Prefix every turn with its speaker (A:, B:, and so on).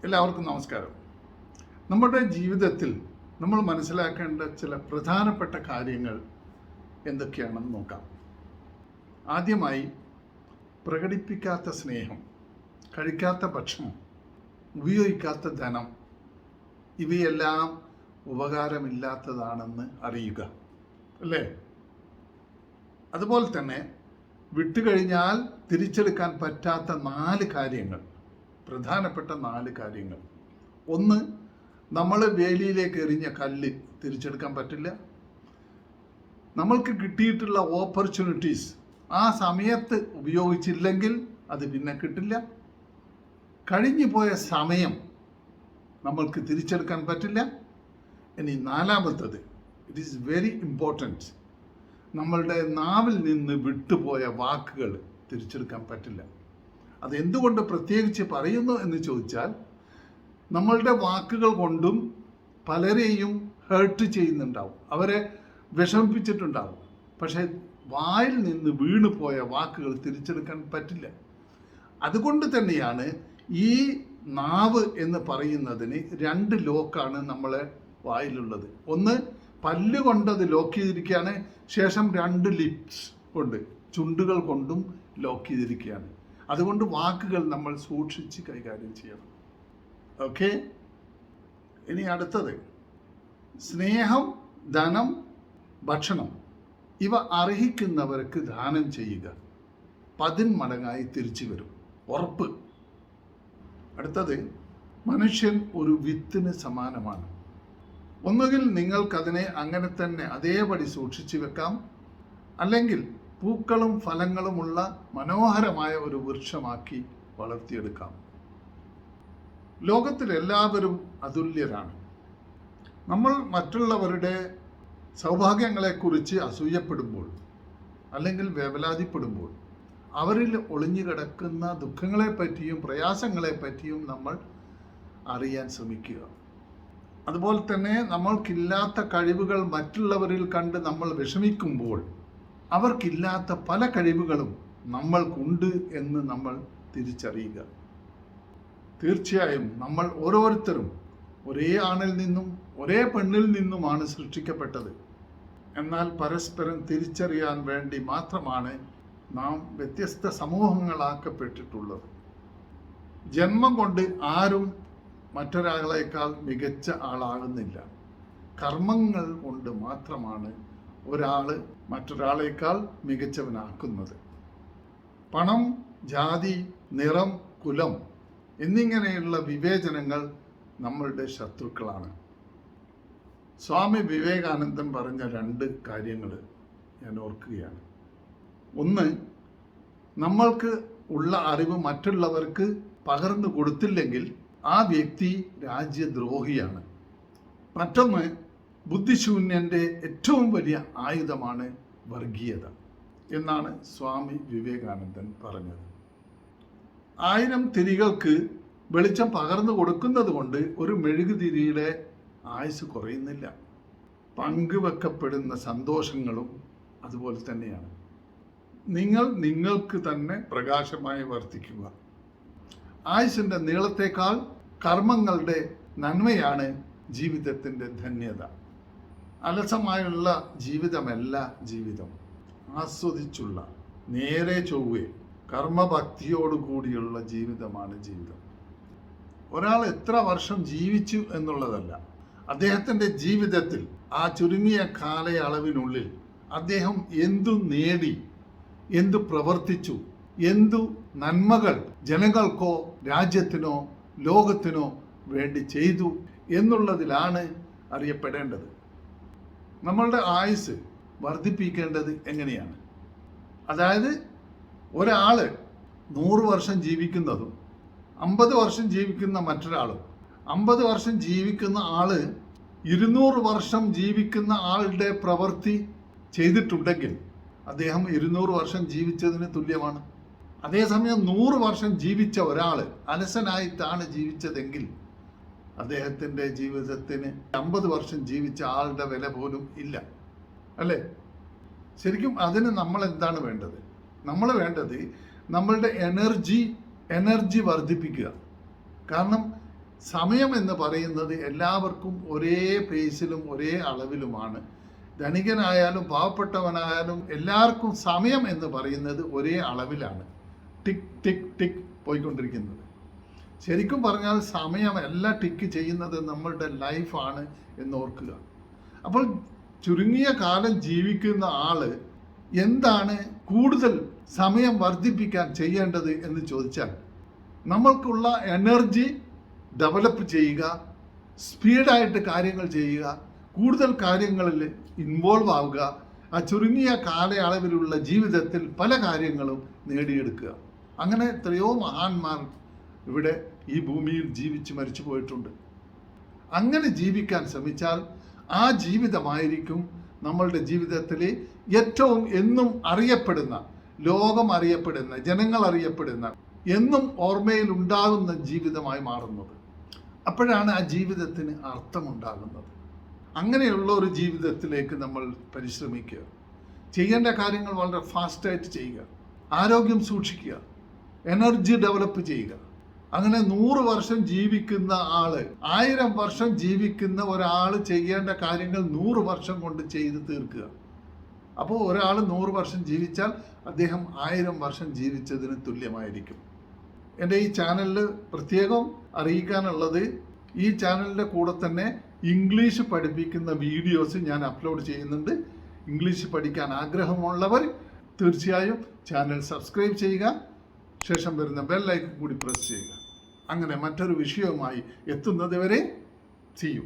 A: എല്ലാവർക്കും നമസ്കാരം. നമ്മുടെ ജീവിതത്തിൽ നമ്മൾ മനസ്സിലാക്കേണ്ട ചില പ്രധാനപ്പെട്ട കാര്യങ്ങൾ എന്തൊക്കെയാണെന്ന് നോക്കാം. ആദ്യമായി, പ്രകടിപ്പിക്കാത്ത സ്നേഹം, കഴിക്കാത്ത ഭക്ഷണം, ഉപയോഗിക്കാത്ത ധനം ഇവയെല്ലാം ഉപകാരമില്ലാത്തതാണെന്ന് അറിയുക, അല്ലേ? അതുപോലെ തന്നെ വിട്ടുകഴിഞ്ഞാൽ തിരിച്ചെടുക്കാൻ പറ്റാത്ത 4 കാര്യങ്ങൾ, പ്രധാനപ്പെട്ട 4 കാര്യങ്ങൾ. ഒന്ന്, നമ്മൾ വേലിയിലേക്ക് എറിഞ്ഞ കല്ല് തിരിച്ചെടുക്കാൻ പറ്റില്ല. നമ്മൾക്ക് കിട്ടിയിട്ടുള്ള ഓപ്പർച്യൂണിറ്റീസ് ആ സമയത്ത് ഉപയോഗിച്ചില്ലെങ്കിൽ അത് പിന്നെ കിട്ടില്ല. കഴിഞ്ഞു പോയ സമയം നമ്മൾക്ക് തിരിച്ചെടുക്കാൻ പറ്റില്ല. ഇനി 4-മത്തത്, ഇറ്റ് ഈസ് വെരി ഇമ്പോർട്ടൻറ്റ്, നമ്മളുടെ നാവിൽ നിന്ന് വിട്ടുപോയ വാക്കുകൾ തിരിച്ചെടുക്കാൻ പറ്റില്ല. അതെന്തുകൊണ്ട് പ്രത്യേകിച്ച് പറയുന്നു എന്ന് ചോദിച്ചാൽ, നമ്മളുടെ വാക്കുകൾ കൊണ്ടും പലരെയും ഹേർട്ട് ചെയ്യുന്നുണ്ടാവും, അവരെ വിഷമിപ്പിച്ചിട്ടുണ്ടാവും. പക്ഷേ വായിൽ നിന്ന് വീണു പോയ വാക്കുകൾ തിരിച്ചെടുക്കാൻ പറ്റില്ല. അതുകൊണ്ട് തന്നെയാണ് ഈ നാവ് എന്ന് പറയുന്നതിന് 2 ലോക്കാണ് നമ്മളെ വായിലുള്ളത്. ഒന്ന്, പല്ല് കൊണ്ടത് ലോക്ക് ചെയ്തിരിക്കുകയാണ്. ശേഷം 2 ലിപ്സ് കൊണ്ട്, ചുണ്ടുകൾ കൊണ്ടും ലോക്ക് ചെയ്തിരിക്കുകയാണ്. അതുകൊണ്ട് വാക്കുകൾ നമ്മൾ സൂക്ഷിച്ച് കൈകാര്യം ചെയ്യണം. ഓക്കെ. ഇനി അടുത്തത്, സ്നേഹം, ധനം, ഭക്ഷണം ഇവ അർഹിക്കുന്നവർക്ക് ദാനം ചെയ്യുക, 10 മടങ്ങായി തിരിച്ചു വരും, ഉറപ്പ്. അടുത്തത്, മനുഷ്യൻ ഒരു വിത്തിന് സമാനമാണ്. ഒന്നുകിൽ നിങ്ങൾക്കതിനെ അങ്ങനെ തന്നെ അതേപടി സൂക്ഷിച്ചു വെക്കാം, അല്ലെങ്കിൽ പൂക്കളും ഫലങ്ങളുമുള്ള മനോഹരമായ ഒരു വൃക്ഷമാക്കി വളർത്തിയെടുക്കാം. ലോകത്തിൽ എല്ലാവരും അതുല്യരാണ്. നമ്മൾ മറ്റുള്ളവരുടെ സൗഭാഗ്യങ്ങളെക്കുറിച്ച് അസൂയപ്പെടുമ്പോൾ അല്ലെങ്കിൽ വേവലാതിപ്പെടുമ്പോൾ അവരിൽ ഒളിഞ്ഞു കിടക്കുന്ന ദുഃഖങ്ങളെപ്പറ്റിയും പ്രയാസങ്ങളെപ്പറ്റിയും നമ്മൾ അറിയാൻ ശ്രമിക്കുക. അതുപോലെ തന്നെ നമ്മൾക്കില്ലാത്ത കഴിവുകൾ മറ്റുള്ളവരിൽ കണ്ട് നമ്മൾ വിഷമിക്കുമ്പോൾ അവർക്കില്ലാത്ത പല കഴിവുകളും നമ്മൾക്കുണ്ട് എന്ന് നമ്മൾ തിരിച്ചറിയുക. തീർച്ചയായും നമ്മൾ ഓരോരുത്തരും ഒരേ ആണിൽ നിന്നും ഒരേ പെണ്ണിൽ നിന്നുമാണ് സൃഷ്ടിക്കപ്പെട്ടത്. എന്നാൽ പരസ്പരം തിരിച്ചറിയാൻ വേണ്ടി മാത്രമാണ് നാം വ്യത്യസ്ത സമൂഹങ്ങളാക്കപ്പെട്ടിട്ടുള്ളത്. ജന്മം കൊണ്ട് ആരും മറ്റൊരാളേക്കാൾ മികച്ച ആളാകുന്നില്ല. കർമ്മങ്ങൾ കൊണ്ട് മാത്രമാണ് ഒരാൾ മറ്റൊരാളേക്കാൾ മികച്ചവനാക്കുന്നത്. പണം, ജാതി, നിറം, കുലം എന്നിങ്ങനെയുള്ള വിവേചനങ്ങൾ നമ്മളുടെ ശത്രുക്കളാണ്. സ്വാമി വിവേകാനന്ദൻ പറഞ്ഞ 2 കാര്യങ്ങൾ ഞാൻ ഓർക്കുകയാണ്. ഒന്ന്, നമ്മൾക്ക് ഉള്ള അറിവ് മറ്റുള്ളവർക്ക് പകർന്നു കൊടുത്തില്ലെങ്കിൽ ആ വ്യക്തി രാജ്യദ്രോഹിയാണ്. മറ്റൊന്ന്, ബുദ്ധിശൂന്യൻ്റെ ഏറ്റവും വലിയ ആയുധമാണ് വർഗീയത എന്നാണ് സ്വാമി വിവേകാനന്ദൻ പറഞ്ഞത്. 1000 തിരികൾക്ക് വെളിച്ചം പകർന്നു കൊടുക്കുന്നത് കൊണ്ട് ഒരു മെഴുകുതിരിയുടെ ആയുസ് കുറയുന്നില്ല. പങ്കുവെക്കപ്പെടുന്ന സന്തോഷങ്ങളും അതുപോലെ തന്നെയാണ്. നിങ്ങൾക്ക് തന്നെ പ്രകാശമായി വർത്തിക്കുക. ആയുസിൻ്റെ നീളത്തേക്കാൾ കർമ്മങ്ങളുടെ നന്മയാണ് ജീവിതത്തിൻ്റെ ധന്യത. അലസമായുള്ള ജീവിതമല്ല ജീവിതം, ആസ്വദിച്ചുള്ള നേരെ ചൊവ്വേ കർമ്മഭക്തിയോടുകൂടിയുള്ള ജീവിതമാണ് ജീവിതം. ഒരാൾ എത്ര വർഷം ജീവിച്ചു എന്നുള്ളതല്ല, അദ്ദേഹത്തിൻ്റെ ജീവിതത്തിൽ ആ ചുരുങ്ങിയ കാലയളവിനുള്ളിൽ അദ്ദേഹം എന്തു നേടി, എന്തു പ്രവർത്തിച്ചു, എന്തു നന്മകൾ ജനങ്ങൾക്കോ രാജ്യത്തിനോ ലോകത്തിനോ വേണ്ടി ചെയ്തു എന്നുള്ളതിലാണ് അറിയപ്പെടേണ്ടത്. നമ്മളുടെ ആയുസ് വർദ്ധിപ്പിക്കേണ്ടത് എങ്ങനെയാണ്? അതായത് ഒരാൾ 100 വർഷം ജീവിക്കുന്നതും 50 വർഷം ജീവിക്കുന്ന മറ്റൊരാളും, 50 വർഷം ജീവിക്കുന്ന ആള് 200 വർഷം ജീവിക്കുന്ന ആളുടെ പ്രവൃത്തി ചെയ്തിട്ടുണ്ടെങ്കിൽ അദ്ദേഹം 200 വർഷം ജീവിച്ചതിന് തുല്യമാണ്. അതേസമയം 100 വർഷം ജീവിച്ച ഒരാൾ അലസനായിട്ടാണ് ജീവിച്ചതെങ്കിൽ അദ്ദേഹത്തിൻ്റെ ജീവിതത്തിന് 50 വർഷം ജീവിച്ച ആളുടെ വില പോലും ഇല്ല, അല്ലേ? ശരിക്കും അതിന് നമ്മൾ എന്താണ് വേണ്ടത്? നമ്മൾ വേണ്ടത് നമ്മളുടെ എനർജി വർദ്ധിപ്പിക്കുക. കാരണം സമയം എന്ന് പറയുന്നത് എല്ലാവർക്കും ഒരേ പേസിലും ഒരേ അളവിലുമാണ്. ധനികനായാലും പാവപ്പെട്ടവനായാലും എല്ലാവർക്കും സമയം എന്ന് പറയുന്നത് ഒരേ അളവിലാണ്. ടിക് ടിക് ടിക് പോയിക്കൊണ്ടിരിക്കുന്നത്. ശരിക്കും പറഞ്ഞാൽ സമയമല്ല ടിക്ക് ചെയ്യുന്നത് നമ്മളുടെ ലൈഫാണ് എന്നോർക്കുക. അപ്പോൾ ചുരുങ്ങിയ കാലം ജീവിക്കുന്ന ആള് എന്താണ് കൂടുതൽ സമയം വർദ്ധിപ്പിക്കാൻ ചെയ്യേണ്ടത് എന്ന് ചോദിച്ചാൽ, നമ്മൾക്കുള്ള എനർജി ഡെവലപ്പ് ചെയ്യുക, സ്പീഡായിട്ട് കാര്യങ്ങൾ ചെയ്യുക, കൂടുതൽ കാര്യങ്ങളിൽ ഇൻവോൾവ് ആവുക, ആ ചുരുങ്ങിയ കാലയളവിലുള്ള ജീവിതത്തിൽ പല കാര്യങ്ങളും നേടിയെടുക്കുക. അങ്ങനെ എത്രയോ മഹാന്മാർ ഇവിടെ ഈ ഭൂമിയിൽ ജീവിച്ച് മരിച്ചു പോയിട്ടുണ്ട്. അങ്ങനെ ജീവിക്കാൻ ശ്രമിച്ചാൽ ആ ജീവിതമായിരിക്കും നമ്മളുടെ ജീവിതത്തിൽ ഏറ്റവും എന്നും അറിയപ്പെടുന്ന, ലോകം അറിയപ്പെടുന്ന, ജനങ്ങൾ അറിയപ്പെടുന്ന, എന്നും ഓർമ്മയിൽ ഉണ്ടാകുന്ന ജീവിതമായി മാറുന്നത്. അപ്പോഴാണ് ആ ജീവിതത്തിന് അർത്ഥമുണ്ടാകുന്നത്. അങ്ങനെയുള്ള ഒരു ജീവിതത്തിലേക്ക് നമ്മൾ പരിശ്രമിക്കുക. ചെയ്യേണ്ട കാര്യങ്ങൾ വളരെ ഫാസ്റ്റായിട്ട് ചെയ്യുക, ആരോഗ്യം സൂക്ഷിക്കുക, എനർജി ഡെവലപ്പ് ചെയ്യുക. അങ്ങനെ 100 വർഷം ജീവിക്കുന്ന ആള്, 1000 വർഷം ജീവിക്കുന്ന ഒരാൾ ചെയ്യേണ്ട കാര്യങ്ങൾ 100 വർഷം കൊണ്ട് ചെയ്ത് തീർക്കുക. അപ്പോൾ ഒരാൾ 100 വർഷം ജീവിച്ചാൽ അദ്ദേഹം 1000 വർഷം ജീവിച്ചതിന് തുല്യമായിരിക്കും. എൻ്റെ ഈ ചാനലിൽ പ്രത്യേകം അറിയിക്കാനുള്ളത്, ഈ ചാനലിൻ്റെ കൂടെ തന്നെ ഇംഗ്ലീഷ് പഠിപ്പിക്കുന്ന വീഡിയോസ് ഞാൻ അപ്ലോഡ് ചെയ്യുന്നുണ്ട്. ഇംഗ്ലീഷ് പഠിക്കാൻ ആഗ്രഹമുള്ളവർ തീർച്ചയായും ചാനൽ സബ്സ്ക്രൈബ് ചെയ്യുക, ശേഷം വരുന്ന ബെൽ ഐക്കൺ കൂടി പ്രസ് ചെയ്യുക. അങ്ങനെ മറ്റൊരു വിഷയവുമായി എത്തുന്നത് വരെ see you.